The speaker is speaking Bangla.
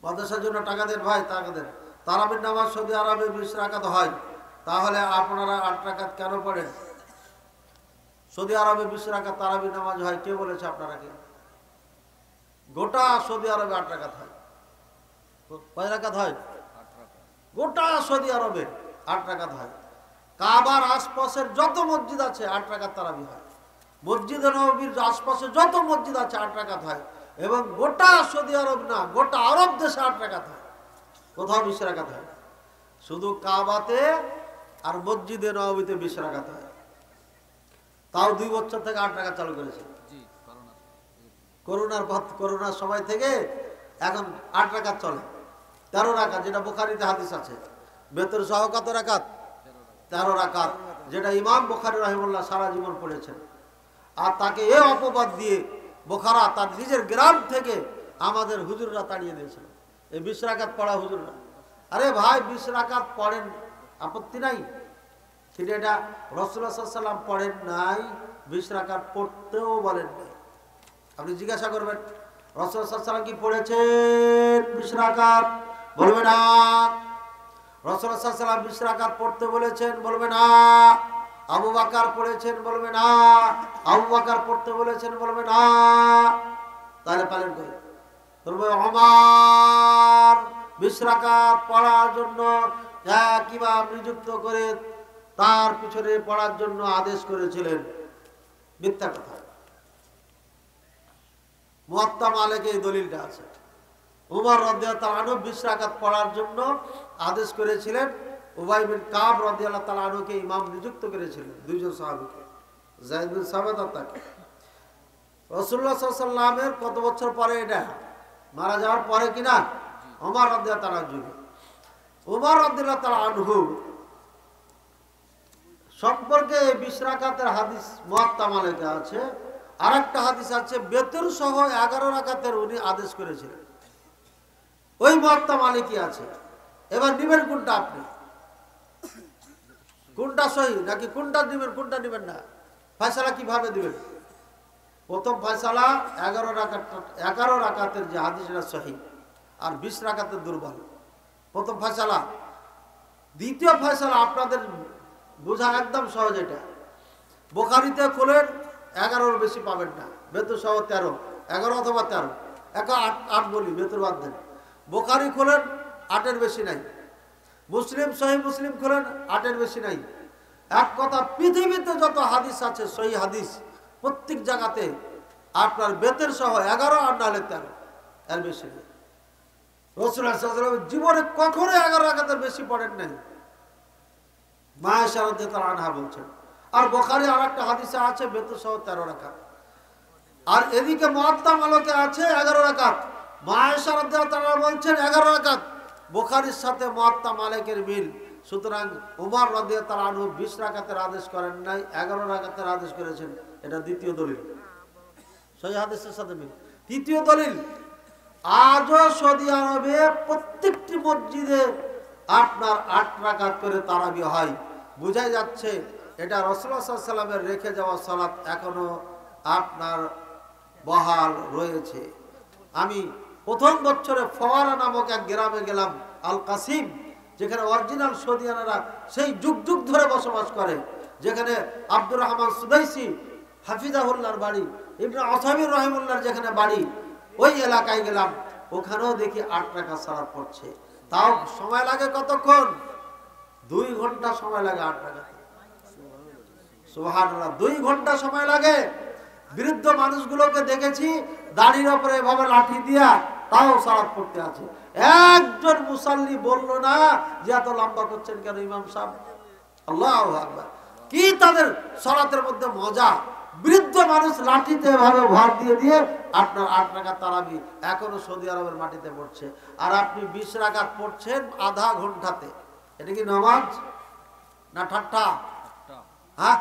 মাদ্রাসার জন্য টাকা দেন ভাই, টাকা দেন। তারাবির নামাজ সৌদি আরবে 20 রাকাত হয়, তাহলে আপনারা 8 রাকাত কেন পড়েন? সৌদি আরবে 20 রাকাত তারাবির নামাজ হয়, কে বলেছে আপনারা? কি গোটা সৌদি আরবে 8 রাকাত হয়? কয় রাকাত হয়? গোটা সৌদি আরবে 8 রাকাত হয়। কাবার আশপাশের যত মসজিদ আছে 8 রাকাত তারাবি হয়। মসজিদে নববীর আশপাশে যত মসজিদ আছে 8 রাকাত হয়। এবং গোটা সৌদি আরব না, গোটা আরব দেশে 8 রাকাত হয়, কোথাও 20 রাকাত হয়। শুধু কাবাতে আর মসজিদে নববীতে 20 রাকাত হয়। তাও 2 বছর থেকে 8 রাকাত চালু করেছে। করোনার সময় থেকে এখন 8 রাকাত চলে। 13 রাকাত, যেটা বুখারীতে হাদিস আছে। বেতর সহ কত রাকাত? 13 রাকাত, যেটা ইমাম বুখারী রাহিমাহুল্লাহ সারা জীবন পড়েছেন। আর তাকে এ অপবাদ দিয়ে বোখারা তার নিজের গ্রাম থেকে আমাদের হুজুররা তাড়িয়ে দিয়েছিল, এই 20 রাকাত পড়া হুজুররা। আরে ভাই 20 রাকাত পড়েন, আপত্তি নাই, কিন্তু এটা রাসূলুল্লাহ সাল্লাল্লাহু আলাইহি ওয়াসাল্লাম পড়েন নাই, 20 রাকাত পড়তেও বলেন নাই। আপনি জিজ্ঞাসা করবেন রাসূলুল্লাহ সাল্লাল্লাহু আলাইহি ওয়াসাল্লাম কি পড়েছেন 20 রাকাত? বলবে না। রাসূলুল্লাহ সাল্লাল্লাহু আলাইহি ওয়াসাল্লাম 20 রাকাত পড়তে বলেছেন? বলবে না। আবু বকর পড়েছেন? বলবে না। আবু বকর পড়তে বলেছেন? বলবে না। তাহলে পালন করে বলবে ওমর 20 রাকাত পড়ার জন্য এক ইমাম নিযুক্ত করে তার পিছনে পড়ার জন্য আদেশ করেছিলেন। মিথ্যা কথা। মুয়াত্তা মালিকে এই দলিলটা আছে। উমর রাদিয়াল্লাহু তাআলা আনহু 20 রাকাত পড়ার জন্য আদেশ করেছিলেন। উবাই বিন কাব রাদিয়াল্লাহু তাআলা আনহুকে ইমাম নিযুক্ত করেছিলেন, দুইজন সাহাবীকে, যায়েদ বিন সাবিত আর তাকে। রাসূলুল্লাহ সাল্লাল্লাহু আলাইহি ওয়াসাল্লামের কত বছর পরে? এটা মারা যাওয়ার পরে কিনা? ওমর রাদিয়াল্লাহু তাআলা যুগে। ওমর রাদিয়াল্লাহু তাআলা আনহু সম্পর্কে 20 রাকাতের হাদিস মুয়াত্তা মালিকে আছে। আরেকটা হাদিস আছে বেতর সহ 11 রাকাতের উনি আদেশ করেছিলেন, ওই মুয়াত্তা মালিকি আছে। এবার নিবেন কোনটা আপনি? কোনটা সহি নাকি কোনটা দিবেন, কোনটা দিবেন না? ফয়সালা কিভাবে দিবেন? প্রথম ফয়সালা 11 রাকাতের যে হাদিস এটা সহি, আর 20 রাকাতের দুর্বল, প্রথম ফয়সালা। দ্বিতীয় ফয়সালা আপনাদের বোঝা একদম সহজ। এটা বুখারীতে খোলেন 11-এর বেশি পাবেন না, বেতর সহ 13, 11 অথবা 13, 8 বলি, বেতর বাদ দেন। বুখারী খোলেন 8-এর বেশি নাই। মুসলিম সহি মুসলিম খোলেন 8-এর বেশি নাই। এক কথা, পৃথিবীতে যত হাদিস আছে সহি হাদিস প্রত্যেক জায়গাতে আপনার বেতের সহ 11 আর নাহলে 13, এর বেশি নেই। রাসূলুল্লাহ সাল্লাল্লাহু আলাইহি ওয়াসাল্লাম জীবনে কখনো 11 রাকাতের বেশি পড়েন নাই, মা আয়েশা রাদিয়াল্লাহু আনহা বলছেন। আর বুখারী আরেকটা হাদিসে আছে বেতের সহ 13 রাকাত। আর এদিকে মুয়াত্তা মালিকে আছে 11 রাকাত, মা আয়েশা রাদিয়াল্লাহু আনহা বলছেন 11 রাকাত। বুখারীর সাথে মুয়াত্তা মালিকের মিল। সুতরাং ওমর রাদিয়াল্লাহু আনহু 20 রাকাতের আদেশ করেন নাই, 11 রাকাতের আদেশ করেছেন। এটা দ্বিতীয় দলিল, সহিহ হাদিসের সাথে মিল। তৃতীয় দলিল, আজও সৌদি আরবে প্রত্যেকটি মসজিদে আপনার 8 রাকাত করে তারাবি হয়। বোঝাই যাচ্ছে এটা রাসূলুল্লাহ সাল্লাল্লাহু আলাইহি ওয়াসাল্লামের রেখে যাওয়া সালাত এখনো আপনার বহাল রয়েছে। আমি প্রথম বছরে ফওয়ারা নামক এক গ্রামে গেলাম, আল কাসিম, যেখানে অরিজিনাল সৌদিয়ানারা সেই যুগ যুগ ধরে বসবাস করে, যেখানে আব্দুর রহমান সুদাইসি হাফিজাহুল্লাহর বাড়ি, ইবনে আসামির রাহিমাহুল্লাহর যেখানে বাড়ি, ওই এলাকায় গেলাম। ওখানেও দেখি 8 রাকাত সালাত পড়ছে। তাও সময় লাগে কতক্ষণ? 2 ঘন্টা সময় লাগে 8 রাকাত। সুবহানাল্লাহ, 2 ঘন্টা সময় লাগে। বৃদ্ধ মানুষগুলোকে দেখেছি দাড়ির উপরে এভাবে লাঠি দিয়া তাও সালাত পড়তে আছে। একজন মুসাল্লি বলল না যে এত লম্বা করছেন কেন ইমাম সাহেব? আল্লাহু আকবার, কি তাদের সালাতের মধ্যে মজা! বৃদ্ধ মানুষ লাঠিতে এভাবে ভর দিয়ে দিয়ে আপনার 8 রাকাত তারাবি এখনো সৌদি আরবের মাটিতে পড়ছে। আর আপনি 20 রাকাত পড়ছেন আধা ঘন্টাতে। এটা কি নামাজ না ঠাট্টা? হ্যাঁ।